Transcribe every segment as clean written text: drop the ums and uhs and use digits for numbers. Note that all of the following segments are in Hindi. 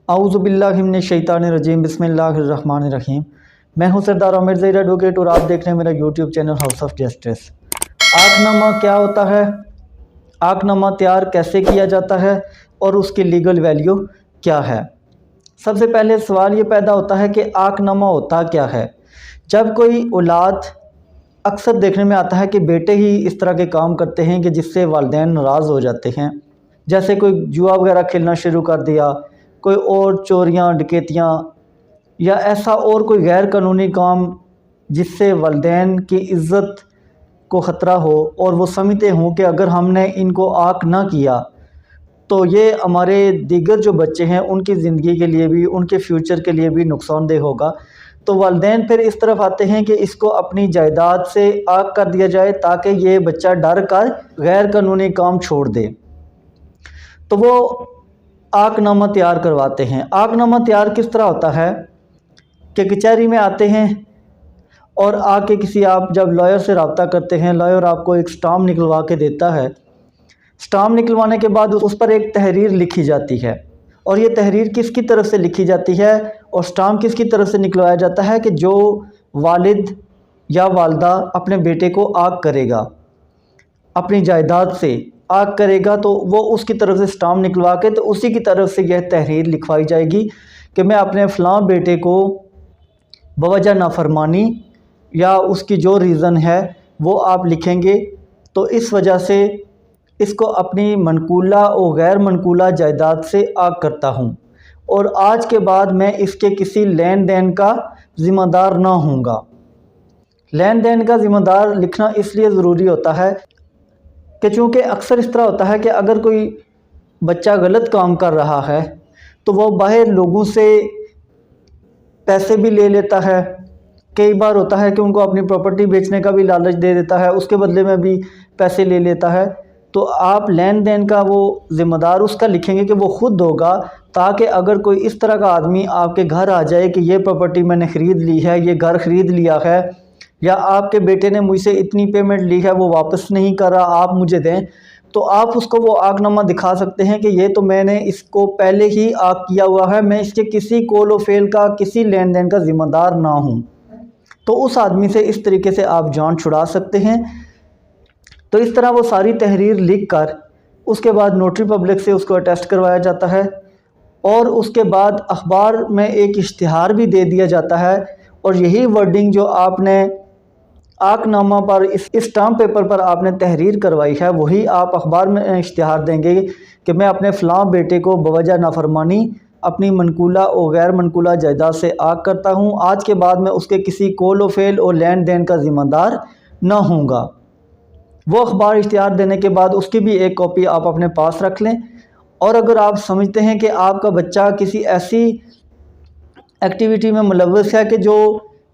आऊज़ुबिल्लाहिमिनश्शैतानिर्रजीम बिस्मिल्लाहिर्रहमानिर्रहीम। मैं हूं सरदार आमिर ज़हीर एडवोकेट और आप देख रहे हैं मेरा YouTube channel House of Justice. आकनामा क्या होता है, आकनामा तैयार कैसे किया जाता है और उसकी लीगल वैल्यू क्या है। सबसे पहले सवाल ये पैदा होता है कि आकनामा होता क्या है। जब कोई औलाद, अक्सर देखने में आता है कि बेटे ही इस तरह के काम करते हैं कि जिससे वालिदैन नाराज़ हो जाते हैं, जैसे कोई जुआ वगैरह खेलना शुरू कर दिया, कोई और चोरियां डकैतियां या ऐसा और कोई गैर कानूनी काम जिससे वालिदैन की इज़्ज़त को ख़तरा हो और वो समझते हों कि अगर हमने इनको आक ना किया तो ये हमारे दीगर जो बच्चे हैं उनकी ज़िंदगी के लिए भी, उनके फ्यूचर के लिए भी नुकसानदेह होगा। तो वालिदैन फिर इस तरफ आते हैं कि इसको अपनी जायदाद से आक कर दिया जाए ताकि ये बच्चा डर कर गैर कानूनी काम छोड़ दे। तो वो आकनामा तैयार करवाते हैं। आकनामा तैयार किस तरह होता है कि कचहरी में आते हैं और आके किसी, आप जब लॉयर से रब्ता करते हैं, लॉयर आपको एक स्टाम्प निकलवा के देता है। स्टाम्प निकलवाने के बाद उस पर एक तहरीर लिखी जाती है और ये तहरीर किसकी तरफ से लिखी जाती है और स्टाम्प किसकी तरफ से निकलवाया जाता है कि जो वालिद या वालदा अपने बेटे को आग करेगा, अपनी जायदाद से आग करेगा, तो वो उसकी तरफ से स्टाम्प निकलवा के तो उसी की तरफ से यह तहरीर लिखवाई जाएगी कि मैं अपने फ़लाँ बेटे को बवजह नाफरमानी या उसकी जो रीज़न है वो आप लिखेंगे, तो इस वजह से इसको अपनी मनकूला और गैर मनकूला जायदाद से आग करता हूँ और आज के बाद मैं इसके किसी लेन देन का ज़िम्मेदार ना होऊंगा। लेन देन का ज़िम्मेदार लिखना इसलिए ज़रूरी होता है कि चूँकि अक्सर इस तरह होता है कि अगर कोई बच्चा गलत काम कर रहा है तो वो बाहर लोगों से पैसे भी ले लेता है। कई बार होता है कि उनको अपनी प्रॉपर्टी बेचने का भी लालच दे देता है, उसके बदले में भी पैसे ले लेता है। तो आप लेन देन का वो ज़िम्मेदार उसका लिखेंगे कि वो खुद होगा, ताकि अगर कोई इस तरह का आदमी आपके घर आ जाए कि ये प्रॉपर्टी मैंने ख़रीद ली है, ये घर ख़रीद लिया है, या आपके बेटे ने मुझसे इतनी पेमेंट ली है वो वापस नहीं कर रहा, आप मुझे दें, तो आप उसको वो आकनामा दिखा सकते हैं कि ये तो मैंने इसको पहले ही आक किया हुआ है, मैं इसके किसी कॉल व फेल का, किसी लेन देन का ज़िम्मेदार ना हूँ। तो उस आदमी से इस तरीके से आप जान छुड़ा सकते हैं। तो इस तरह वो सारी तहरीर लिख कर उसके बाद नोटरी पब्लिक से उसको अटेस्ट करवाया जाता है और उसके बाद अखबार में एक इश्तिहार भी दे दिया जाता है और यही वर्डिंग जो आपने आकनामा पर, इस स्टाम्प पेपर पर आपने तहरीर करवाई है, वही आप अखबार में इश्तिहार देंगे कि मैं अपने फ़लाँ बेटे को बवजह नाफरमानी अपनी मनकूला और गैर मनकूला जायदाद से आग करता हूँ, आज के बाद मैं उसके किसी कॉल व फेल और लेन देन का ज़िम्मेदार ना होऊंगा। वो अखबार इश्तिहार देने के बाद उसकी भी एक कॉपी आप अपने पास रख लें। और अगर आप समझते हैं कि आपका बच्चा किसी ऐसी एक्टिविटी में मुलव्वस है कि जो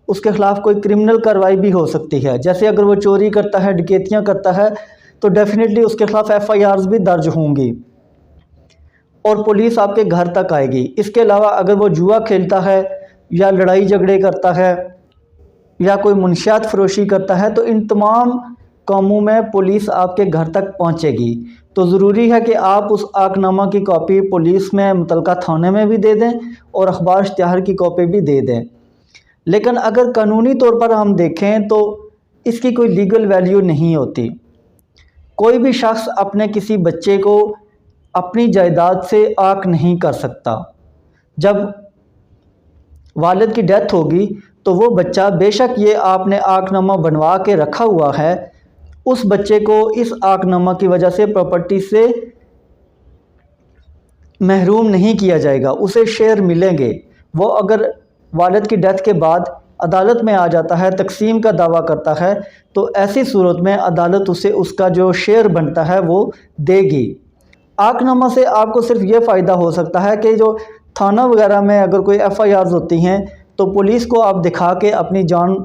उसके ख़िलाफ़ कोई क्रिमिनल कार्रवाई भी हो सकती है, जैसे अगर वो चोरी करता है, डकैतियाँ करता है, तो डेफिनेटली उसके ख़िलाफ़ FIRs भी दर्ज होंगी और पुलिस आपके घर तक आएगी। इसके अलावा अगर वो जुआ खेलता है या लड़ाई झगड़े करता है या कोई मुनशियात फ़रोशी करता है, तो इन तमाम कामों में पुलिस आपके घर तक पहुंचेगी। तो ज़रूरी है कि आप उस आकनामा की कॉपी पुलिस में, मुतलका थाने में भी दे दें और अखबार इश्तिहार की कॉपी भी दे दें। लेकिन अगर कानूनी तौर पर हम देखें तो इसकी कोई लीगल वैल्यू नहीं होती। कोई भी शख्स अपने किसी बच्चे को अपनी जायदाद से आक नहीं कर सकता। जब वालिद की डेथ होगी तो वो बच्चा, बेशक ये आपने आकनामा बनवा के रखा हुआ है, उस बच्चे को इस आकनामा की वजह से प्रॉपर्टी से महरूम नहीं किया जाएगा, उसे शेयर मिलेंगे। वो अगर वालिद की डेथ के बाद अदालत में आ जाता है, तकसीम का दावा करता है, तो ऐसी सूरत में अदालत उसे उसका जो शेयर बनता है वो देगी। आकनामा से आपको सिर्फ ये फ़ायदा हो सकता है कि जो थाना वगैरह में अगर कोई FIRs होती हैं तो पुलिस को आप दिखा के अपनी जान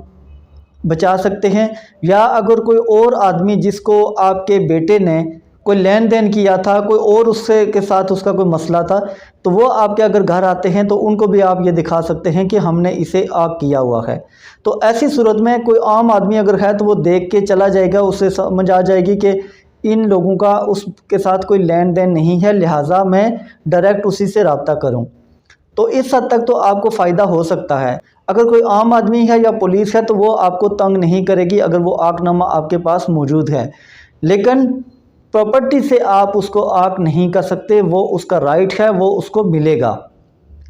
बचा सकते हैं, या अगर कोई और आदमी जिसको आपके बेटे ने कोई लेन देन किया था, कोई और उससे के साथ उसका कोई मसला था, तो वो आपके अगर घर आते हैं तो उनको भी आप ये दिखा सकते हैं कि हमने इसे आग किया हुआ है। तो ऐसी सूरत में कोई आम आदमी अगर है तो वो देख के चला जाएगा, उसे समझ आ जाएगी कि इन लोगों का उसके साथ कोई लेन देन नहीं है, लिहाजा मैं डायरेक्ट उसी से रब्ता करूं। तो इस हद तक तो आपको फ़ायदा हो सकता है। अगर कोई आम आदमी है या पुलिस है तो वो आपको तंग नहीं करेगी अगर वो आकनामा आपके पास मौजूद है, लेकिन प्रॉपर्टी से आप उसको आक नहीं कर सकते, वो उसका राइट है, वो उसको मिलेगा।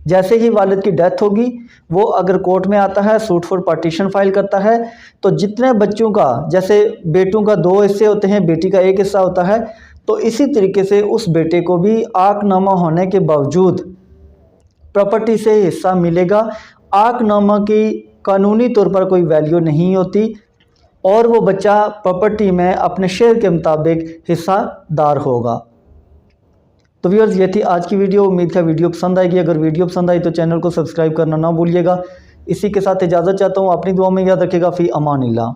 जैसे ही वालिद की डेथ होगी, वो अगर कोर्ट में आता है, सूट फॉर पार्टीशन फाइल करता है, तो जितने बच्चों का, जैसे बेटों का 2 हिस्से होते हैं, बेटी का 1 हिस्सा होता है, तो इसी तरीके से उस बेटे को भी आकनामा होने के बावजूद प्रॉपर्टी से हिस्सा मिलेगा। आकनामा की कानूनी तौर पर कोई वैल्यू नहीं होती और वो बच्चा प्रॉपर्टी में अपने शेयर के मुताबिक हिस्सादार होगा। तो व्यूअर्स, ये थी आज की वीडियो। उम्मीद है वीडियो पसंद आएगी। अगर वीडियो पसंद आई तो चैनल को सब्सक्राइब करना ना भूलिएगा। इसी के साथ इजाज़त चाहता हूँ। अपनी दुआ में याद रखिएगा। फ़ी अमानिल्लाह।